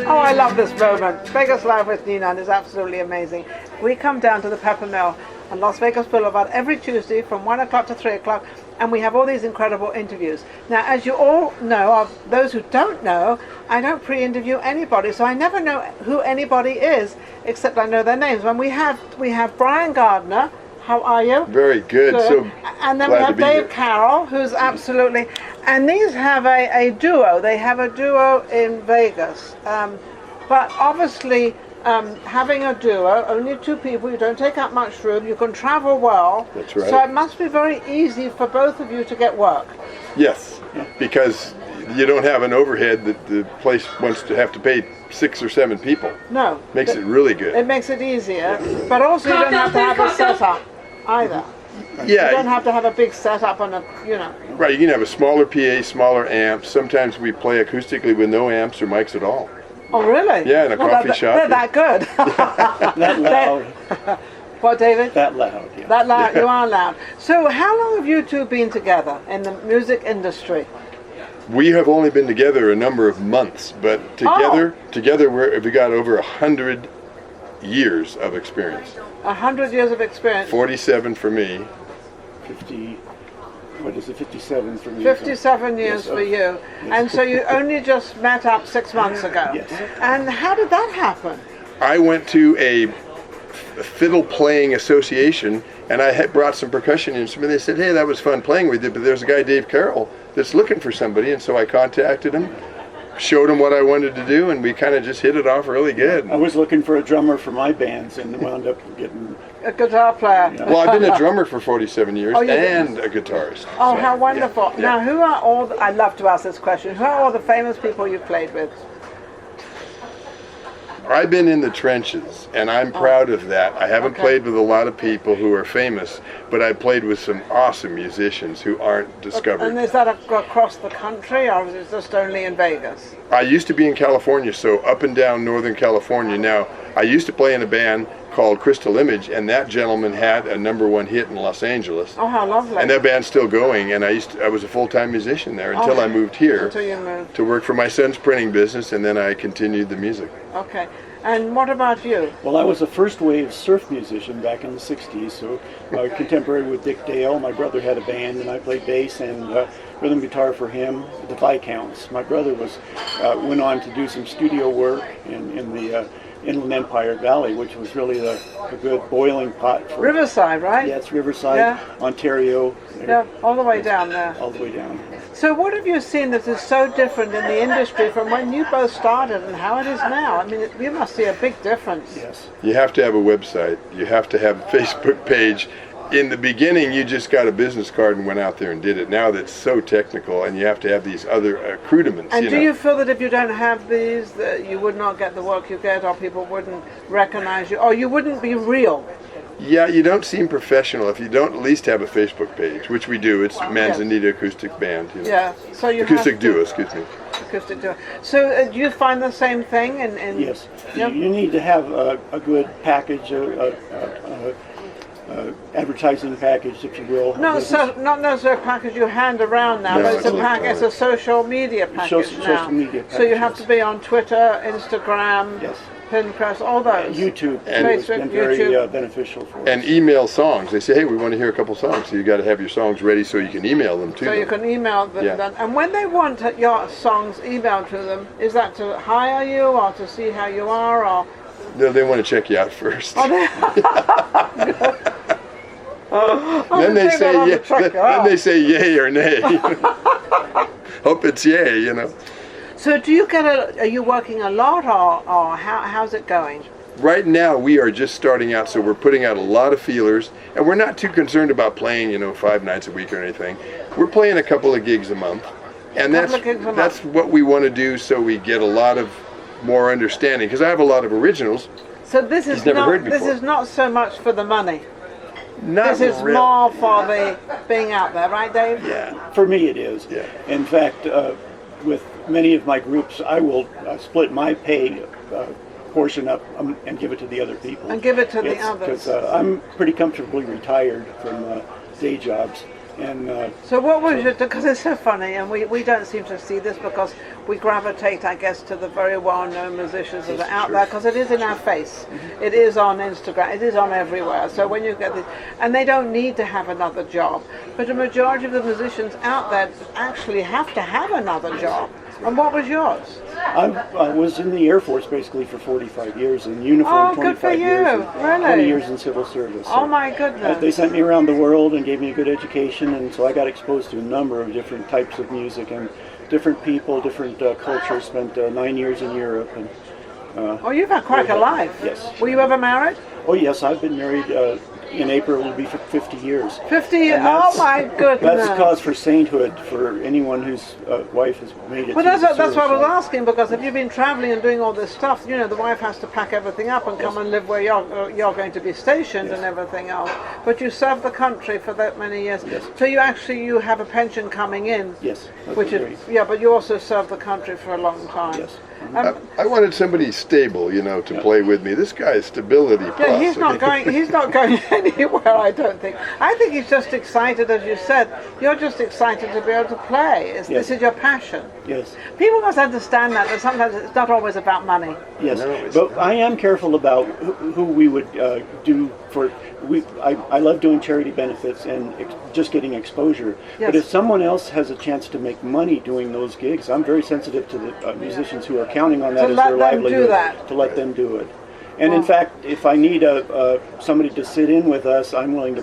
Oh, I love this moment. Vegas Live with Ninon is absolutely amazing. We come down to the Peppermill on Las Vegas Boulevard every Tuesday from 1 o'clock to 3 o'clock, and we have all these incredible interviews. Now, as you all know, of those who don't know, I don't pre-interview anybody, so I never know who anybody is, except I know their names. When we have Brian Gardner. How are you? Very good. So and then we have Dave Carroll, who's absolutely, and these have a duo. They have a duo in Vegas. But obviously, having a duo, only two people, you don't take up much room, you can travel well. That's right. So it must be very easy for both of you to get work. Yes, because you don't have an overhead that the place wants to have to pay 6 or 7 people. No. Makes it really good. It makes it easier, but also you don't have to have a setup either. Yeah. You don't have to have a big setup on a, you know. Right, you can have a smaller PA, smaller amps. Sometimes we play acoustically with no amps or mics at all. Oh, really? Yeah, in a coffee shop. They're that good. That loud. What, David? That loud, yeah. That loud, you are loud. So how long have you two been together in the music industry? We have only been together a number of months, but together we got over 100 years of experience. 100 years of experience. 47 for me. 57 for me. 57 years for you. Yes. And so you only just met up 6 months ago. Yes. And how did that happen? I went to a fiddle playing association, and I had brought some percussion instruments. They said, hey, that was fun playing with you, but there's a guy, Dave Carroll, that's looking for somebody. And so I contacted him, showed him what I wanted to do, and we kind of just hit it off really good. I was looking for a drummer for my bands and wound up getting a guitar player. Yeah. Well, I've been a drummer for 47 years Oh, and a guitarist. Oh, So, how wonderful. yeah. Now, who are all, I love to ask this question, who are all the famous people you've played with? I've been in the trenches, and I'm proud of that. I haven't played with a lot of people who are famous, but I played with some awesome musicians who aren't discovered. And is that across the country, or is it just only in Vegas? I used to be in California, so up and down Northern California. Now, I used to play in a band called Crystal Image, and that gentleman had a #1 hit in Los Angeles. Oh, how lovely. And that band's still going, and I was a full-time musician there until I moved here Until you moved. to work for my son's printing business, and then I continued the music. Okay. And what about you? Well, I was a first wave surf musician back in the 60s, so contemporary with Dick Dale. My brother had a band, and I played bass and rhythm guitar for him, the Viscounts. My brother went on to do some studio work in the Inland Empire Valley, which was really a good boiling pot for Riverside, right? Yeah, it's Riverside, Yeah. Ontario. Yeah, all the way down there. All the way down. So what have you seen that is so different in the industry from when you both started and how it is now? I mean, you must see a big difference. Yes. You have to have a website. You have to have a Facebook page. In the beginning, you just got a business card and went out there and did it. Now that's so technical, and you have to have these other accoutrements. And do you feel that if you don't have these, that you would not get the work you get, or people wouldn't recognize you, or you wouldn't be real? Yeah, you don't seem professional if you don't at least have a Facebook page, which we do. It's Manzanita Acoustic Band. You know. Yeah, so you Acoustic have to, Duo, excuse me. Acoustic duo. So do you find the same thing? Yes. Yep. You need to have a good package, advertising package, if you will. Not necessarily a package you hand around now, No, but it's it's it's a social media package now. Social media So you package, have yes. to be on Twitter, Instagram, Yes. Pinterest, all those. YouTube And has Facebook, been very YouTube. Beneficial for us. And email songs. They say, hey, we want to hear a couple songs. So you got to have your songs ready so you can email them to So them. you can email them. Yeah. And when they want your songs emailed to them, is that to hire you or to see how you are? Or No, they want to check you out first. Oh, Then they say then they say yay or nay. Hope it's yay, you know. So do you are you working a lot or how's it going? Right now we are just starting out, so we're putting out a lot of feelers, and we're not too concerned about playing, 5 nights a week or anything. We're playing a couple of gigs a month, and that's what we want to do, so we get a lot of more understanding. Because I have a lot of originals. So this is not so much for the money. Not This is real. more for the being out there, right, Dave? Yeah. For me, it is. Yeah. In fact, with many of my groups, I will split my pay portion up and give it to the other people. And give it to the others. Because I'm pretty comfortably retired from day jobs. And so what was your, because it's so funny, and we don't seem to see this because we gravitate, I guess, to the very well-known musicians that are out there, because it is in our face. It is on Instagram, it is on everywhere. So when you get this, and they don't need to have another job, but the majority of the musicians out there actually have to have another job. And what was yours? I was in the Air Force basically for 45 years, in uniform 25 years, and really? 20 years in civil service. Oh my goodness. They sent me around the world and gave me a good education, and so I got exposed to a number of different types of music and different people, different cultures. Spent 9 years in Europe. And oh, you've had quite a life. Yes. Were you ever married? Oh yes, I've been married. In April it'll be 50 years. 50 years? Oh my goodness. That's a cause for sainthood for anyone whose wife has made it. Well, that's what I was asking, because if you've been traveling and doing all this stuff, you know, the wife has to pack everything up and come and live where you're going to be stationed and everything else. But you served the country for that many years. Yes. So you have a pension coming in. Yes. Which is, yeah, but you also served the country for a long time. Yes. I wanted somebody stable, to play with me. This guy is stability plus. Yeah, he's not going anywhere, I don't think. I think he's just excited, as you said. You're just excited to be able to play. This is your passion. Yes. People must understand that sometimes it's not always about money. Yes, No, but I am careful about who we would do for. I love doing charity benefits and just getting exposure. Yes. But if someone else has a chance to make money doing those gigs, I'm very sensitive to the musicians who are counting on that as their livelihood. To let them do that. And in fact, if I need somebody to sit in with us, I'm willing to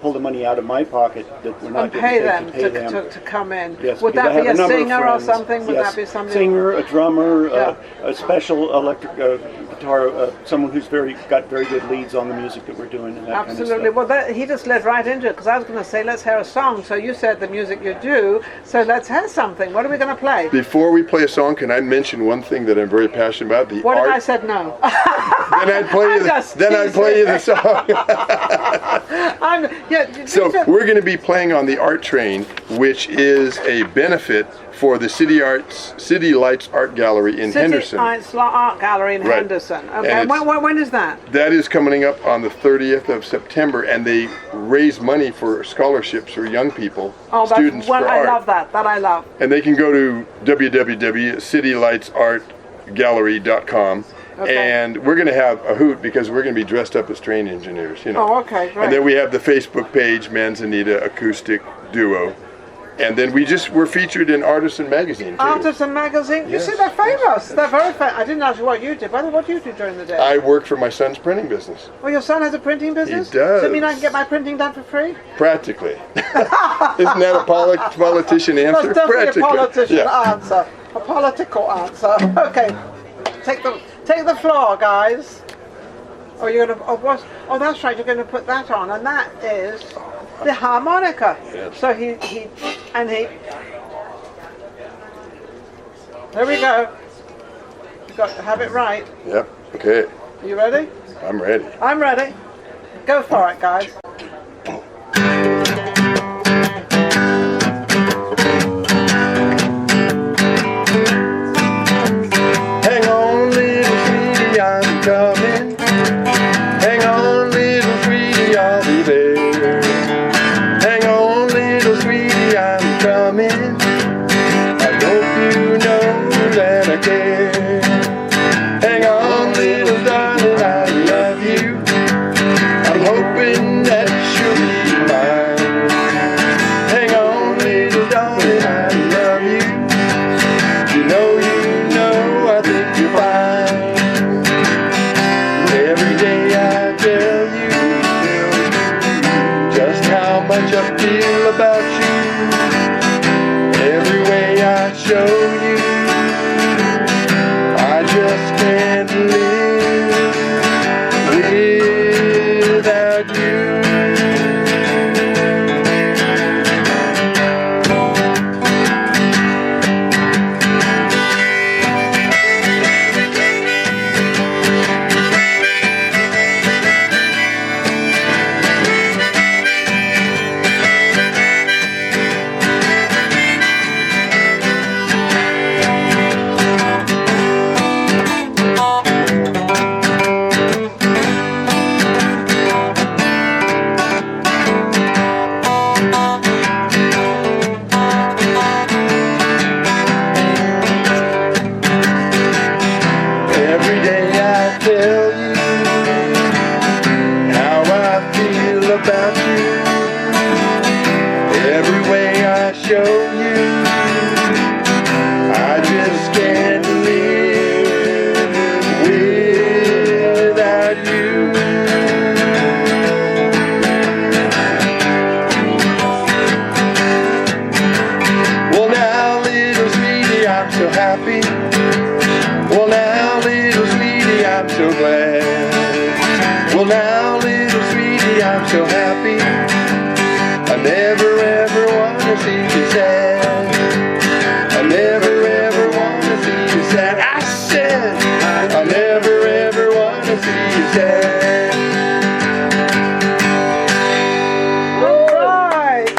pull the money out of my pocket that we're not and pay them, to pay them to come in. Yes, would that be a singer or friends. something? Would Yes. that be somebody? Singer, a drummer, a special electric guitar, someone who's got very good leads on the music that we're doing. And that Absolutely. Kind of stuff. Well, he just led right into it, because I was going to say, let's hear a song. So you said the music you do. So let's hear something. What are we going to play? Before we play a song, can I mention one thing that I'm very passionate about? What if I said no? Then I'd play you the song. So we're going to be playing on the Art Train, which is a benefit for the City Lights Art Gallery in Henderson. City Lights Art Gallery in Henderson. Okay. When is that? That is coming up on the 30th of September, and they raise money for scholarships for young people, students for art. I love that. That I love. And they can go to www.citylightsartgallery.com. Okay. And we're going to have a hoot because we're going to be dressed up as train engineers. Oh, okay, great. And then we have the Facebook page, Manzanita Acoustic Duo. And then we're featured in Artisan Magazine, too. Artisan Magazine? Yes. You see, they're famous. They're very famous. I didn't ask you what you do. What do you do during the day? I work for my son's printing business. Well, your son has a printing business? He does. Does it mean I can get my printing done for free? Practically. Isn't that a politician answer? That's definitely a politician answer. A political answer. Okay. Take the floor, guys. Oh, you're gonna. Oh, that's right. You're going to put that on, and that is the harmonica. Yes. So he. There we go. You got to have it right. Yep. Okay. Are you ready? I'm ready. I'm ready. Go for it, guys. Coming. Hang on, little sweetie, I'll be there. Hang on, little sweetie, I'm coming. I hope you know that I care. Hang on, little darling, I love you. I'm hoping that you'll be mine. Hang on, little darling, I love you. You know, I think you're fine. Every day I tell you just how much I feel about you. Every way I show you, I just can't live without you. happy. I never ever wanna see you sad. I never ever wanna see you sad. I said I never ever wanna see you sad. All right.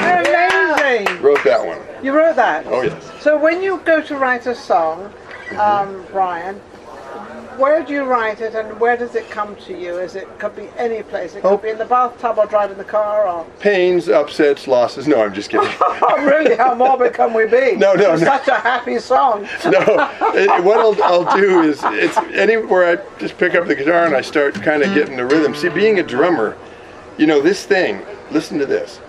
Amazing. Wrote that one. You wrote that? Oh yes. So when you go to write a song, Brian, where do you write it and where does it come to you? Could be any place. It could be in the bathtub or driving the car or... Pains, upsets, losses. No, I'm just kidding. Oh, really? How morbid can we be? No. It's such a happy song. What I'll do is, it's anywhere I just pick up the guitar and I start kind of getting the rhythm. See, being a drummer, this thing, listen to this.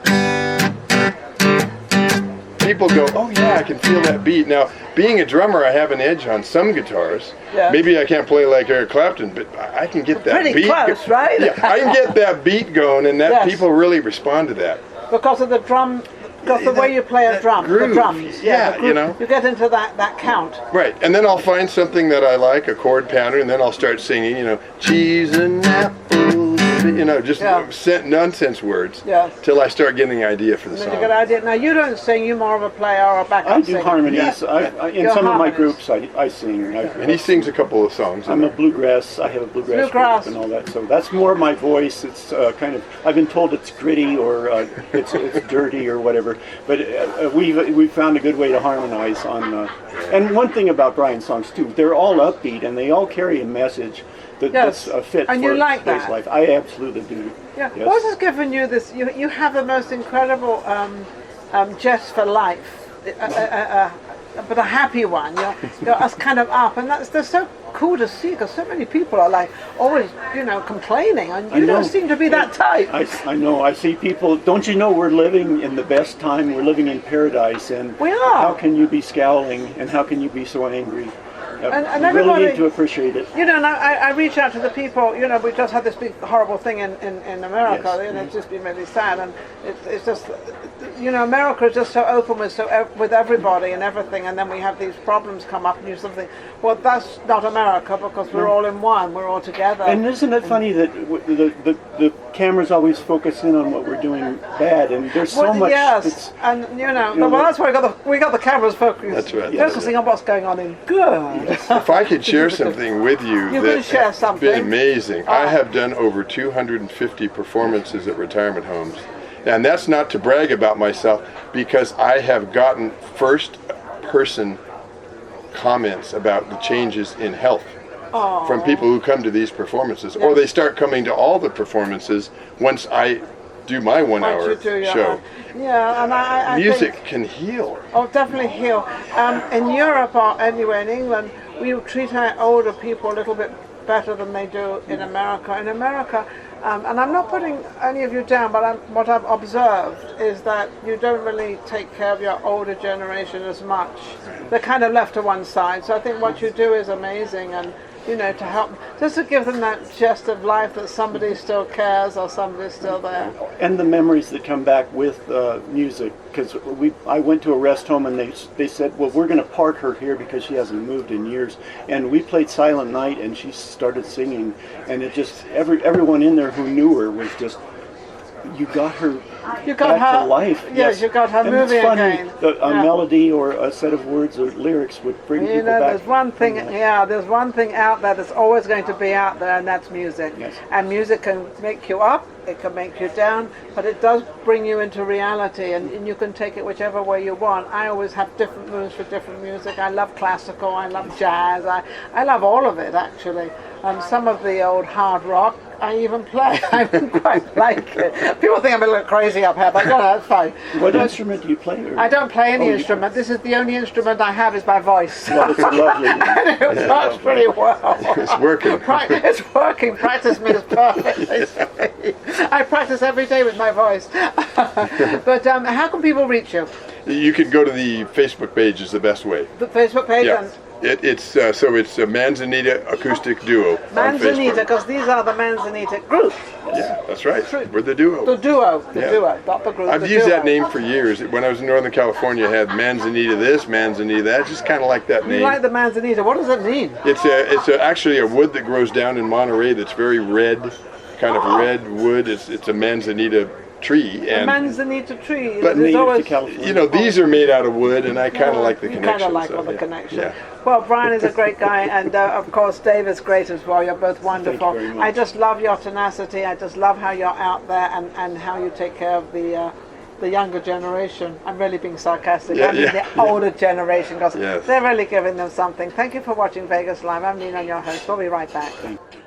People go, oh yeah, I can feel that beat. Now, being a drummer, I have an edge on some guitars. Yeah. Maybe I can't play like Eric Clapton, but I can get that pretty beat. Close, right? Yeah, I can get that beat going, and that people really respond to that. Because of the drum, because the way you play a drum, groove. the drums. Yeah, You get into that count. Right, and then I'll find something that I like, a chord pattern, and then I'll start singing, cheese and apples, just nonsense words, till I start getting the idea for the song. You get an idea. Now you don't sing; you're more of a player or a backup singer. I do harmonies. In some of my groups, I sing. And he sings a couple of songs. I'm a bluegrass. I have a bluegrass group and all that. So that's more my voice. It's kind of. I've been told it's gritty or it's dirty or whatever. But we found a good way to harmonize on. And one thing about Brian's songs too, they're all upbeat and they all carry a message that's a fit and for you like today's that. life. I absolutely do. Yeah. Yes. What has given you this? You have the most incredible jest for life, but a happy one. You're us kind of up, and they're so cool to see because so many people are like always, complaining, and you don't seem to be that type. I know. I see people. Don't you know we're living in the best time? We're living in paradise, and we are. How can you be scowling, and how can you be so angry? And you everybody really need to appreciate it. And I reach out to the people. We just had this big horrible thing in America, Yes. and it's just been really sad. And it's just, America is just so open with everybody and everything. And then we have these problems come up, and you sort of think, well, that's not America because we're all in one, we're all together. And isn't it funny that the cameras always focus in on what we're doing bad, and there's so much. Yes, and well, that's why we got the cameras focused. That's right. Focusing on what's going on in good. If I could share something with you that's been amazing. I have done over 250 performances at retirement homes. And that's not to brag about myself, because I have gotten first-person comments about the changes in health from people who come to these performances. Or they start coming to all the performances once I do my 1 hour show. Yeah, and I music think, can heal. Oh, definitely heal. In Europe or anywhere in England, we treat our older people a little bit better than they do in America. In America, and I'm not putting any of you down, but what I've observed is that you don't really take care of your older generation as much. They're kind of left to one side. So I think what you do is amazing, and to help, just to give them that gist of life that somebody still cares or somebody's still there. And the memories that come back with music, because I went to a rest home and they said, well, we're going to park her here because she hasn't moved in years. And we played Silent Night and she started singing, and it just, everyone in there who knew her was just, you got her back to life. Yes, you got her and moving it's funny, again. A melody or a set of words or lyrics would bring people back. There's one thing, there's one thing out there that's always going to be out there, and that's music. Yes. And music can make you up, it can make you down, but it does bring you into reality, and you can take it whichever way you want. I always have different moods for different music. I love classical, I love jazz, I love all of it actually. Some of the old hard rock I even play. I don't quite like it. People think I'm a little crazy up here, but no, that's fine. What instrument do you play? I don't play any instrument. This is the only instrument I have is my voice. Well, it's lovely. And it works pretty well. It's working. It's working. Practice means perfect. I practice every day with my voice. But how can people reach you? You can go to the Facebook page is the best way. The Facebook page? Yeah. It's a Manzanita acoustic duo. Manzanita, because these are the Manzanita group. Yeah, that's right. We're the duo. The duo, not the group. I've used that name for years. When I was in Northern California, I had Manzanita this, Manzanita that. Just kind of like that name. You like the Manzanita? What does it mean? It's actually a wood that grows down in Monterey that's very red, kind of red wood. It's a Manzanita tree. And Manzanita tree. But it's always, California. you know, these are made out of wood, and I kind of like the connection. Kind of like so, the yeah. connection. Yeah. Well, Brian is a great guy, and of course Dave is great as well. You're both wonderful. Thank you very much. I just love your tenacity. I just love how you're out there and how you take care of the younger generation. I'm really being sarcastic. Yeah, I mean yeah, the older generation, because Yes. they're really giving them something. Thank you for watching Vegas Live. I'm Ninon, your host. We'll be right back. Thank you.